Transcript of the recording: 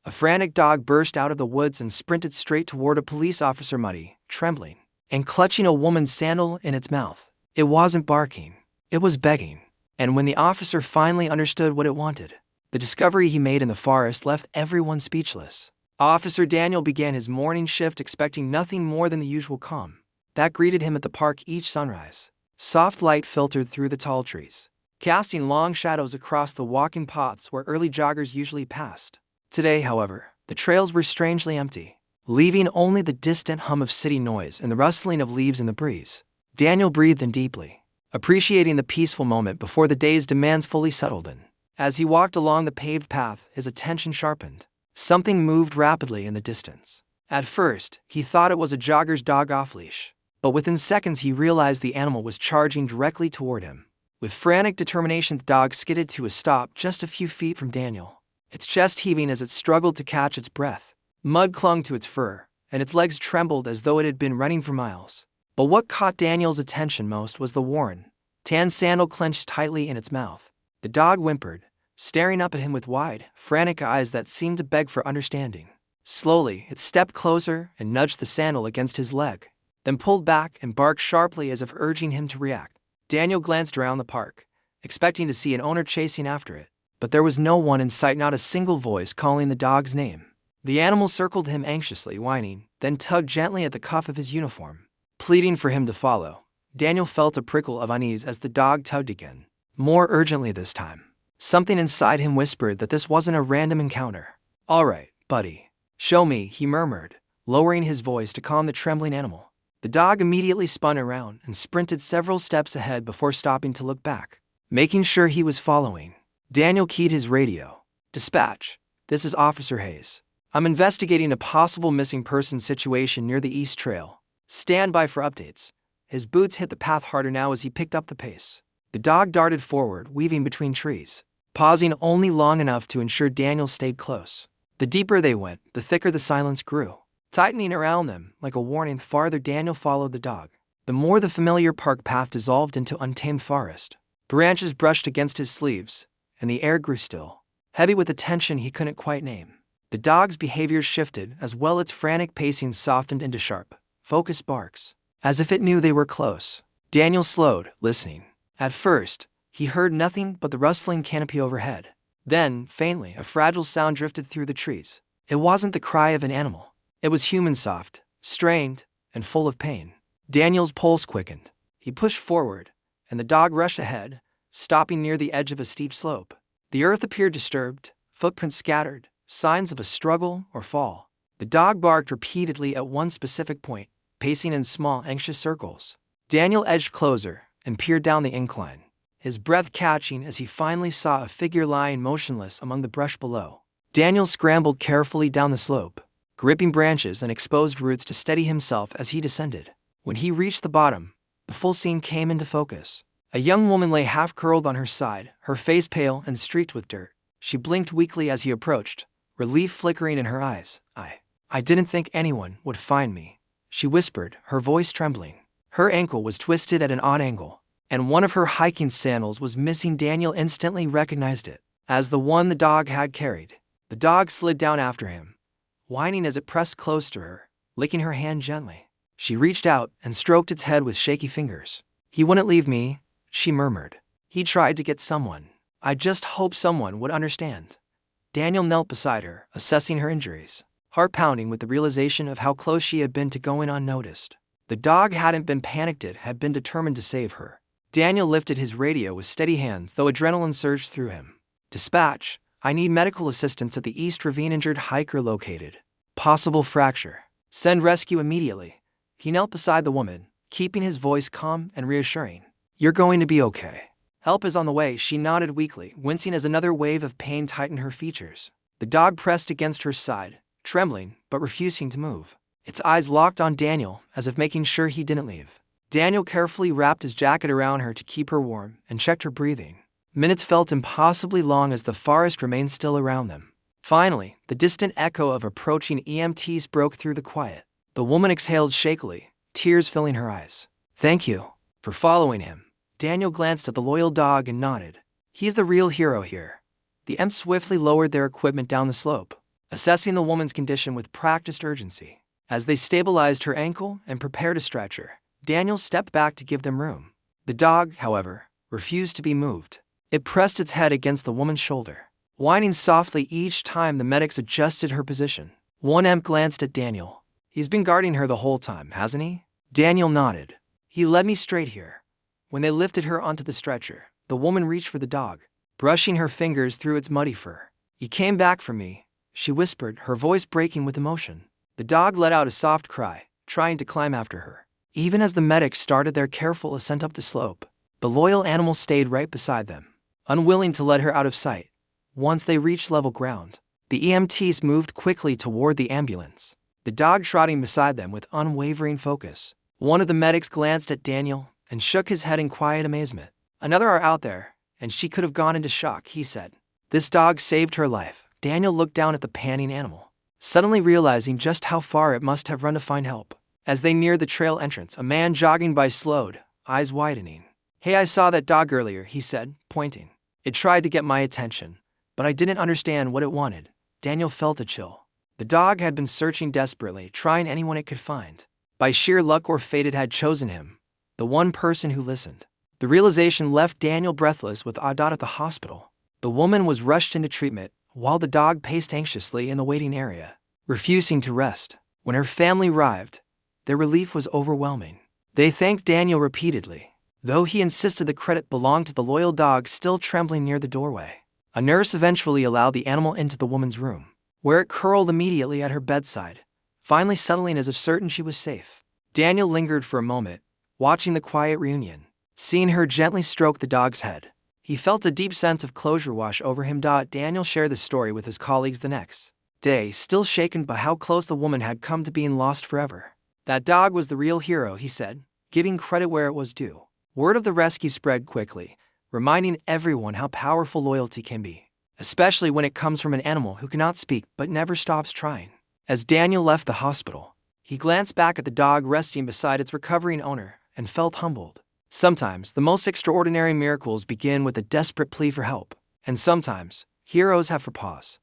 A frantic dog burst out of the woods and sprinted straight toward a police officer, muddy, trembling, and clutching a woman's sandal in its mouth. It wasn't barking. It was begging. And when the officer finally understood what it wanted, the discovery he made in the forest left everyone speechless. Officer Daniel began his morning shift expecting nothing more than the usual calm that greeted him at the park each sunrise. Soft light filtered through the tall trees, casting long shadows across the walking paths where early joggers usually passed. Today, however, the trails were strangely empty, leaving only the distant hum of city noise and the rustling of leaves in the breeze. Daniel breathed in deeply, appreciating the peaceful moment before the day's demands fully settled in. As he walked along the paved path, his attention sharpened. Something moved rapidly in the distance. At first, he thought it was a jogger's dog off-leash, but within seconds he realized the animal was charging directly toward him. With frantic determination, the dog skidded to a stop just a few feet from Daniel, its chest heaving as it struggled to catch its breath. Mud clung to its fur, and its legs trembled as though it had been running for miles. But what caught Daniel's attention most was the worn, tan sandal clenched tightly in its mouth. The dog whimpered, staring up at him with wide, frantic eyes that seemed to beg for understanding. Slowly, it stepped closer and nudged the sandal against his leg, then pulled back and barked sharply as if urging him to react. Daniel glanced around the park, expecting to see an owner chasing after it, but there was no one in sight, not a single voice calling the dog's name. The animal circled him anxiously, whining, then tugged gently at the cuff of his uniform, pleading for him to follow. Daniel felt a prickle of unease as the dog tugged again, more urgently this time. Something inside him whispered that this wasn't a random encounter. "All right, buddy. Show me," he murmured, lowering his voice to calm the trembling animal. The dog immediately spun around and sprinted several steps ahead before stopping to look back, making sure he was following. Daniel keyed his radio. "Dispatch, this is Officer Hayes. I'm investigating a possible missing person situation near the East Trail. Stand by for updates." His boots hit the path harder now as he picked up the pace. The dog darted forward, weaving between trees, pausing only long enough to ensure Daniel stayed close. The deeper they went, the thicker the silence grew, tightening around them like a warning. The farther Daniel followed the dog, the more the familiar park path dissolved into untamed forest. Branches brushed against his sleeves, and the air grew still, heavy with a tension he couldn't quite name. The dog's behavior shifted as well. Its frantic pacing softened into sharp, focused barks, as if it knew they were close. Daniel slowed, listening. At first, he heard nothing but the rustling canopy overhead. Then, faintly, a fragile sound drifted through the trees. It wasn't the cry of an animal. It was human, soft, strained, and full of pain. Daniel's pulse quickened. He pushed forward, and the dog rushed ahead, stopping near the edge of a steep slope. The earth appeared disturbed, footprints scattered, signs of a struggle or fall. The dog barked repeatedly at one specific point, pacing in small, anxious circles. Daniel edged closer and peered down the incline, his breath catching as he finally saw a figure lying motionless among the brush below. Daniel scrambled carefully down the slope, gripping branches and exposed roots to steady himself as he descended. When he reached the bottom, the full scene came into focus. A young woman lay half-curled on her side, her face pale and streaked with dirt. She blinked weakly as he approached, relief flickering in her eyes. I didn't think anyone would find me," she whispered, her voice trembling. Her ankle was twisted at an odd angle, and one of her hiking sandals was missing. Daniel instantly recognized it as the one the dog had carried. The dog slid down after him, whining as it pressed close to her, licking her hand gently. She reached out and stroked its head with shaky fingers. "He wouldn't leave me," she murmured. "He tried to get someone. I just hoped someone would understand." Daniel knelt beside her, assessing her injuries, heart pounding with the realization of how close she had been to going unnoticed. The dog hadn't been panicked, it had been determined to save her. Daniel lifted his radio with steady hands, though adrenaline surged through him. "Dispatch, I need medical assistance at the East Ravine. Injured hiker located. Possible fracture. Send rescue immediately." He knelt beside the woman, keeping his voice calm and reassuring. "You're going to be okay. Help is on the way." She nodded weakly, wincing as another wave of pain tightened her features. The dog pressed against her side, trembling but refusing to move. Its eyes locked on Daniel, as if making sure he didn't leave. Daniel carefully wrapped his jacket around her to keep her warm and checked her breathing. Minutes felt impossibly long as the forest remained still around them. Finally, the distant echo of approaching EMTs broke through the quiet. The woman exhaled shakily, tears filling her eyes. "Thank you for following him." Daniel glanced at the loyal dog and nodded. "He's the real hero here." The EMTs swiftly lowered their equipment down the slope, assessing the woman's condition with practiced urgency. As they stabilized her ankle and prepared to stretch her, Daniel stepped back to give them room. The dog, however, refused to be moved. It pressed its head against the woman's shoulder, whining softly each time the medics adjusted her position. One M glanced at Daniel. He's been guarding her the whole time, hasn't he? Daniel nodded. He led me straight here. When they lifted her onto the stretcher, the woman reached for the dog, brushing her fingers through its muddy fur. He came back for me, she whispered, her voice breaking with emotion. The dog let out a soft cry, trying to climb after her. Even as the medics started their careful ascent up the slope, the loyal animal stayed right beside them, unwilling to let her out of sight. Once they reached level ground, the EMTs moved quickly toward the ambulance, the dog trotting beside them with unwavering focus. One of the medics glanced at Daniel and shook his head in quiet amazement. Another are out there, and she could have gone into shock, he said. This dog saved her life. Daniel looked down at the panting animal, suddenly realizing just how far it must have run to find help. As they neared the trail entrance, a man jogging by slowed, eyes widening. Hey, I saw that dog earlier, he said, pointing. It tried to get my attention, but I didn't understand what it wanted. Daniel felt a chill. The dog had been searching desperately, trying anyone it could find. By sheer luck or fate, it had chosen him, the one person who listened. The realization left Daniel breathless with Adat at the hospital. The woman was rushed into treatment, while the dog paced anxiously in the waiting area, refusing to rest. When her family arrived, their relief was overwhelming. They thanked Daniel repeatedly, though he insisted the credit belonged to the loyal dog still trembling near the doorway. A nurse eventually allowed the animal into the woman's room, where it curled immediately at her bedside, finally settling as if certain she was safe. Daniel lingered for a moment, watching the quiet reunion. Seeing her gently stroke the dog's head, he felt a deep sense of closure wash over him. Daniel shared the story with his colleagues the next day, still shaken by how close the woman had come to being lost forever. That dog was the real hero, he said, giving credit where it was due. Word of the rescue spread quickly, reminding everyone how powerful loyalty can be, especially when it comes from an animal who cannot speak but never stops trying. As Daniel left the hospital, he glanced back at the dog resting beside its recovering owner and felt humbled. Sometimes the most extraordinary miracles begin with a desperate plea for help, and sometimes heroes have for pause.